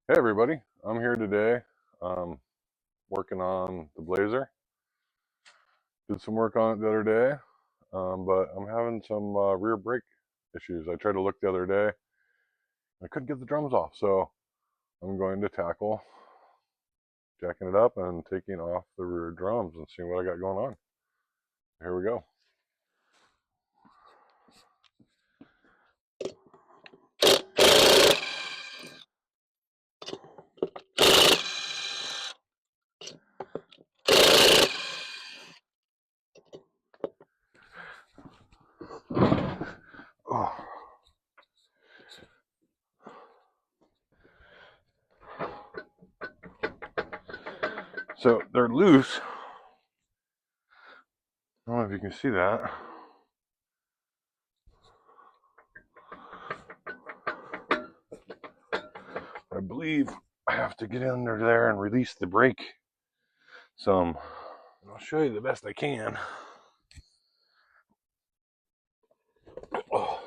Hey everybody, I'm here today working on the Blazer. Did some work on it the other day, but I'm having some rear brake issues. I tried to look the other day. I couldn't get the drums off, so I'm going to tackle jacking it up and taking off the rear drums and seeing what I got going on. Here we go. Oh. So they're loose. I don't know if you can see that. I believe I have to get under there and release the brake some. I'll show you the best I can. Oh.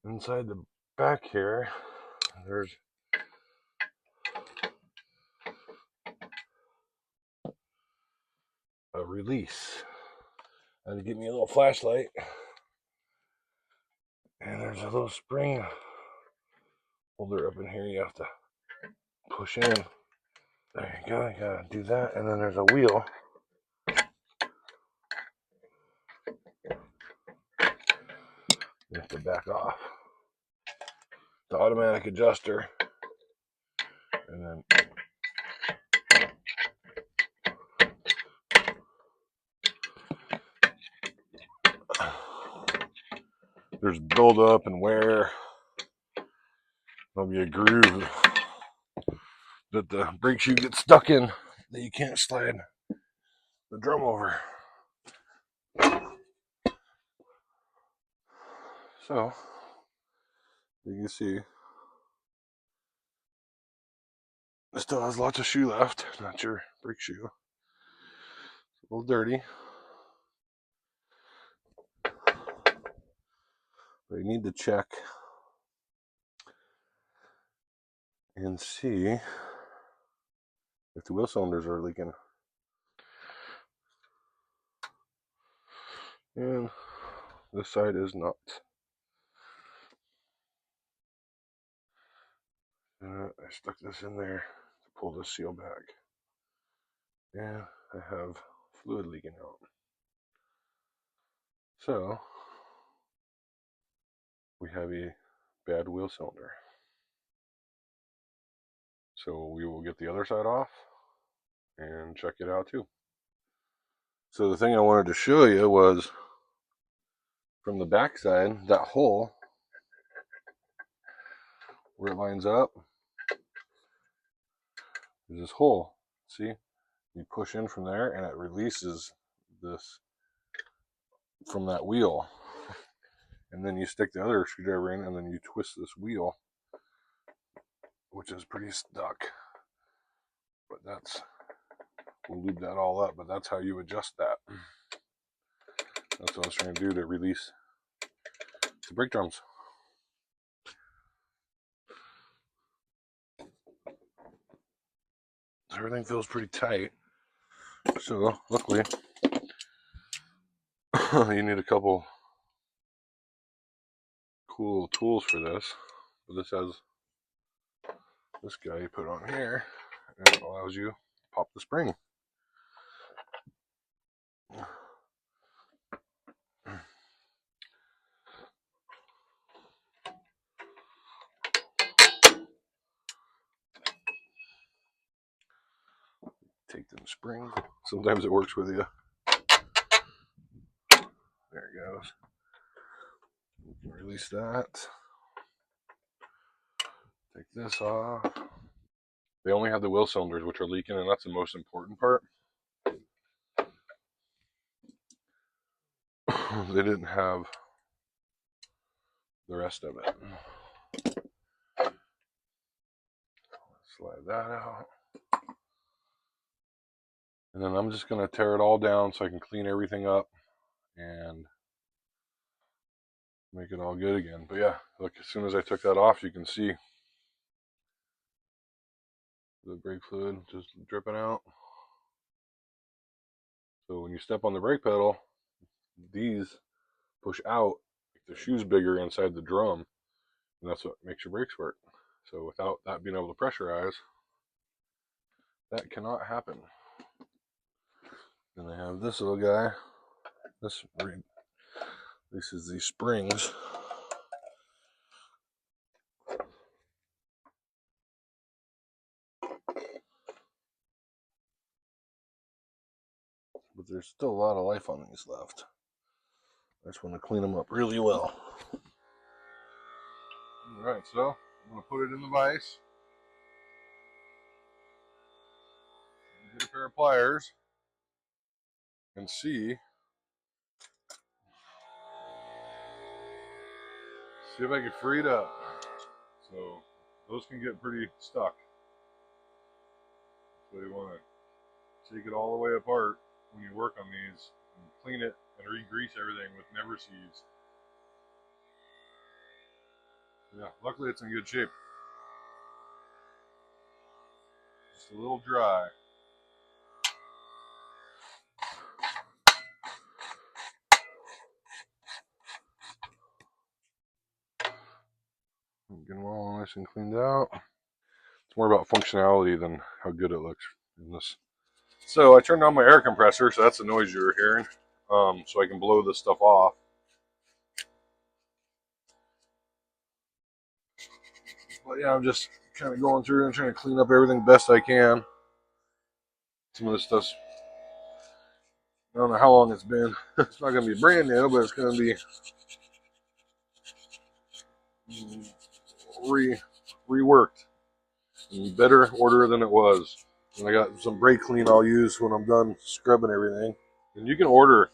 Inside the back here, there's a release. I had to get me a little flashlight. And there's a little spring holder up in here you have to push in. There you go, you gotta do that. And then there's a wheel. You have to back off. The automatic adjuster. And then there's buildup and wear. There'll be a groove that the brake shoe gets stuck in that you can't slide the drum over. So, you can see, it still has lots of shoe left. Not your brake shoe. It's a little dirty. But you need to check and see if the wheel cylinders are leaking. And this side is not. I stuck this in there to pull the seal back. And I have fluid leaking out. So we have a bad wheel cylinder. So we will get the other side off and check it out too. So the thing I wanted to show you was from the back side, that hole where it lines up is this hole. See? You push in from there and it releases this from that wheel. And then you stick the other screwdriver in and then you twist this wheel, which is pretty stuck. But we'll lube that all up, but that's how you adjust that. That's what I was trying to do to release the brake drums. Everything feels pretty tight. So luckily, you need a couple cool tools for this. But this has this guy you put on here, and it allows you to pop the spring. Take them springs. Sometimes it works with you. There it goes. You can release that. Take this off. They only have the wheel cylinders, which are leaking, and that's the most important part. They didn't have the rest of it. Slide that out. And then I'm just going to tear it all down so I can clean everything up and make it all good again. But yeah, look, as soon as I took that off, you can see The brake fluid just dripping out. So when you step on the brake pedal, these push out, make the shoes bigger inside the drum, and that's what makes your brakes work. So without that being able to pressurize, that cannot happen. Then they have this little guy. This is these springs. But there's still a lot of life on these left. I just want to clean them up really well. Alright, so I'm going to put it in the vise. Get a pair of pliers and see if I can free it up. So those can get pretty stuck. So you want to take it all the way apart when you work on these and clean it and re-grease everything with never seized. Yeah, luckily it's in good shape. Just a little dry. Getting all nice and cleaned out. It's more about functionality than how good it looks in this. So I turned on my air compressor, so that's the noise you were hearing, so I can blow this stuff off. But yeah, I'm just kind of going through and trying to clean up everything best I can. Some of this stuff's, I don't know how long it's been. It's not going to be brand new, but it's going to be reworked in better order than it was. And I got some brake clean I'll use when I'm done scrubbing everything. And you can order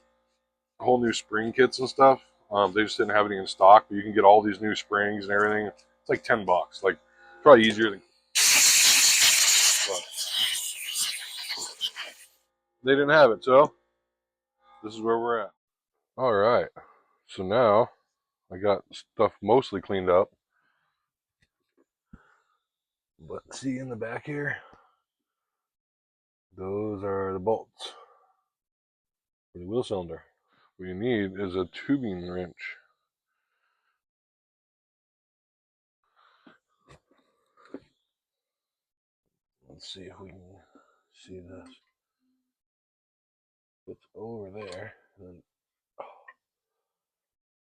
whole new spring kits and stuff. They just didn't have any in stock, but you can get all these new springs and everything. It's like $10. Like probably easier than. But they didn't have it, so this is where we're at. All right, so now I got stuff mostly cleaned up. But see in the back here, those are the bolts for the wheel cylinder. What you need is a tubing wrench. Let's see if we can see this. It's over there. And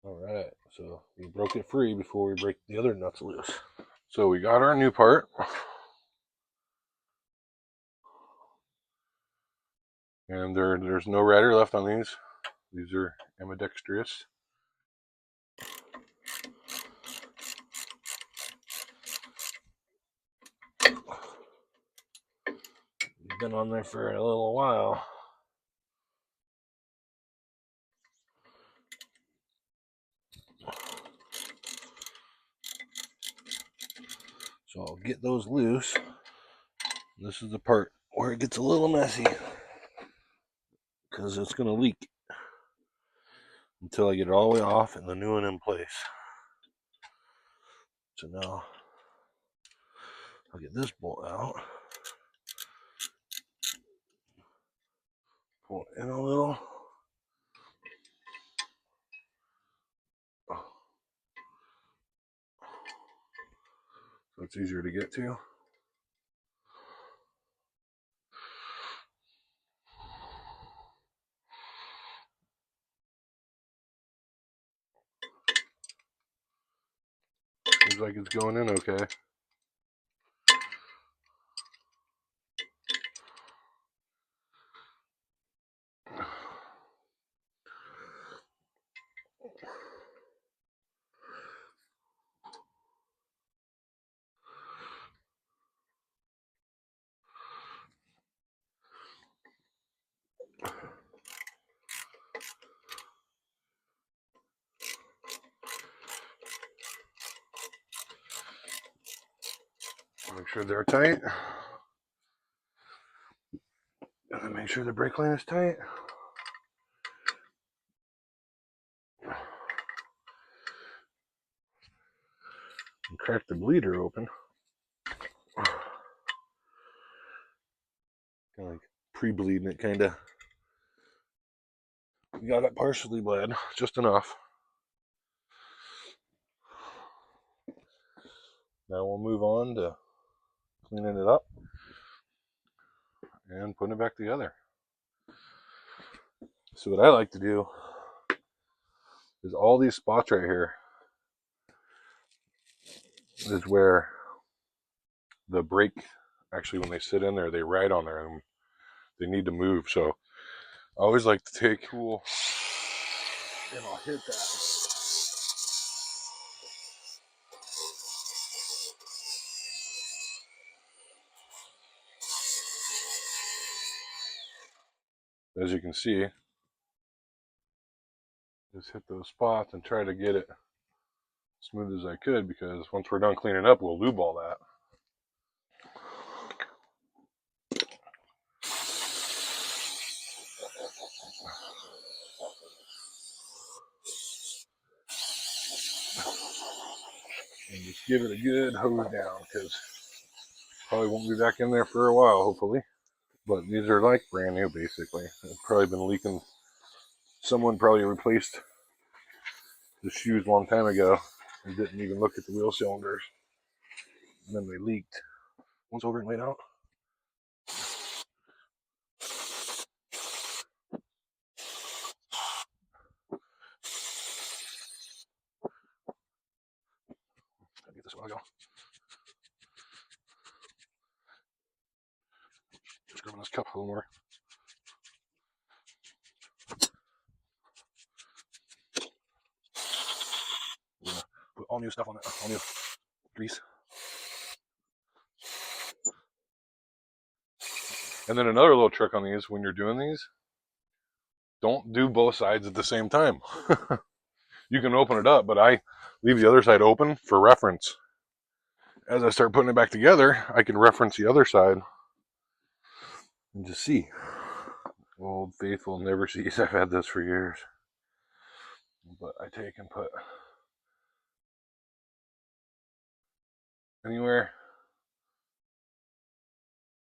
all right, so we broke it free before we break the other nuts loose. So we got our new part. And there's no rider left on these. These are ambidextrous. Been on there for a little while. So I'll get those loose. This is the part where it gets a little messy because it's going to leak until I get it all the way off and the new one in place. So now I'll get this bolt out. Pull it in a little. So it's easier to get to. Seems like it's going in okay. Make sure they're tight. And then make sure the brake line is tight. And crack the bleeder open. like pre-bleeding it, kind of. We got it partially bled, just enough. Now we'll move on to cleaning it up and putting it back together. So what I like to do is all these spots right here is where the brake, actually when they sit in there, they ride on there and they need to move. So I always like to take a tool and I'll hit that. As you can see, just hit those spots and try to get it smooth as I could, because once we're done cleaning up, we'll lube all that. And just give it a good hose down, because probably won't be back in there for a while, hopefully. But these are like brand new, basically. They've probably been leaking. Someone probably replaced the shoes a long time ago and didn't even look at the wheel cylinders. And then they leaked. One's over and laid out. Gotta get this one, go. Just grabbing this cup a little more. Yeah, put all new stuff on it, all new grease. And then another little trick on these, when you're doing these, don't do both sides at the same time. You can open it up, but I leave the other side open for reference. As I start putting it back together, I can reference the other side and just see. Old faithful never sees. I've had this for years. But I take and put anywhere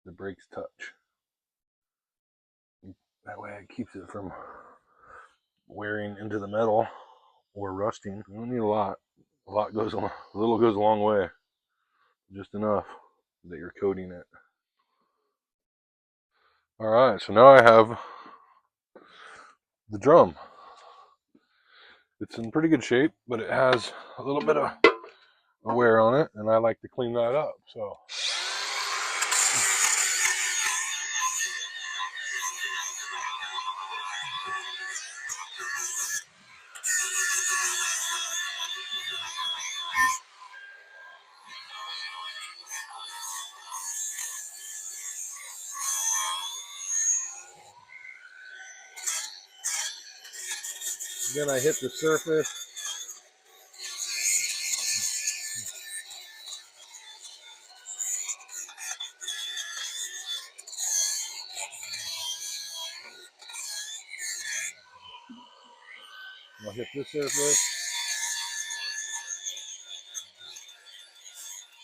the brakes touch. That way it keeps it from wearing into the metal or rusting. You don't need a lot. A lot goes a little goes a long way. Just enough that you're coating it. Alright, so now I have the drum. It's in pretty good shape, but it has a little bit of wear on it, and I like to clean that up. So then I hit the surface. I'll hit this surface.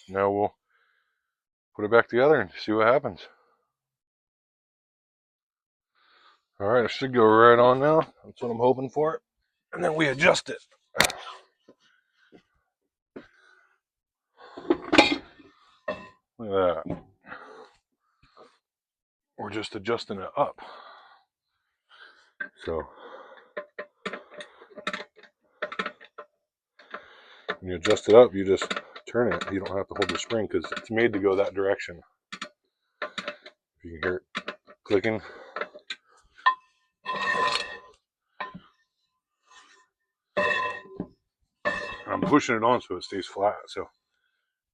Now we'll put it back together and see what happens. Alright, it should go right on now. That's what I'm hoping for. And then we adjust it. Look at that. We're just adjusting it up. So when you adjust it up, you just turn it. You don't have to hold the spring because it's made to go that direction. If you can hear it clicking. I'm pushing it on so it stays flat. So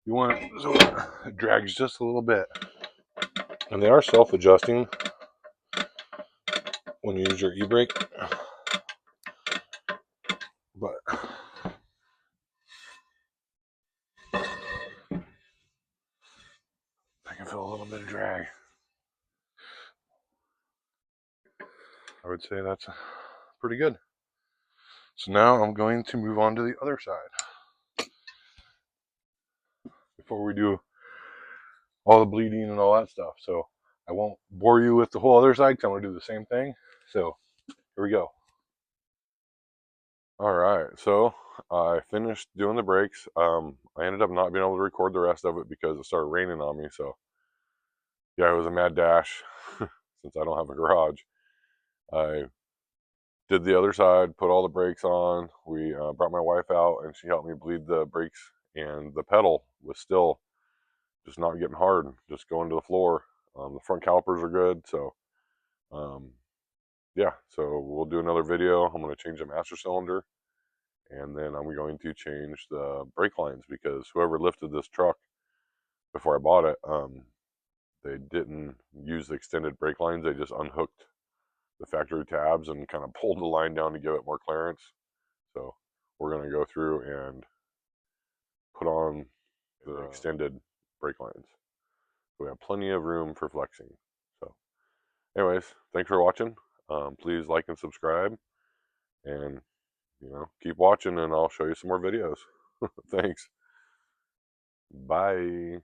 you want it so it drags just a little bit. And they are self-adjusting when you use your e-brake. But I can feel a little bit of drag. I would say that's pretty good. So now I'm going to move on to the other side. Before we do all the bleeding and all that stuff. So I won't bore you with the whole other side because I'm going to do the same thing. So here we go. All right, so I finished doing the brakes. I ended up not being able to record the rest of it because it started raining on me. So yeah, it was a mad dash since I don't have a garage. I did the other side, put all the brakes on. We brought my wife out and she helped me bleed the brakes, and the pedal was still just not getting hard, just going to the floor. The front calipers are good, so um, yeah. So we'll do another video. I'm going to change the master cylinder, and then I'm going to change the brake lines because whoever lifted this truck before I bought it, they didn't use the extended brake lines. They just unhooked the factory tabs and kind of pulled the line down to give it more clearance. So we're going to go through and put on the extended brake lines. So we have plenty of room for flexing. So anyways, thanks for watching. Please like and subscribe, and keep watching, and I'll show you some more videos. Thanks. Bye.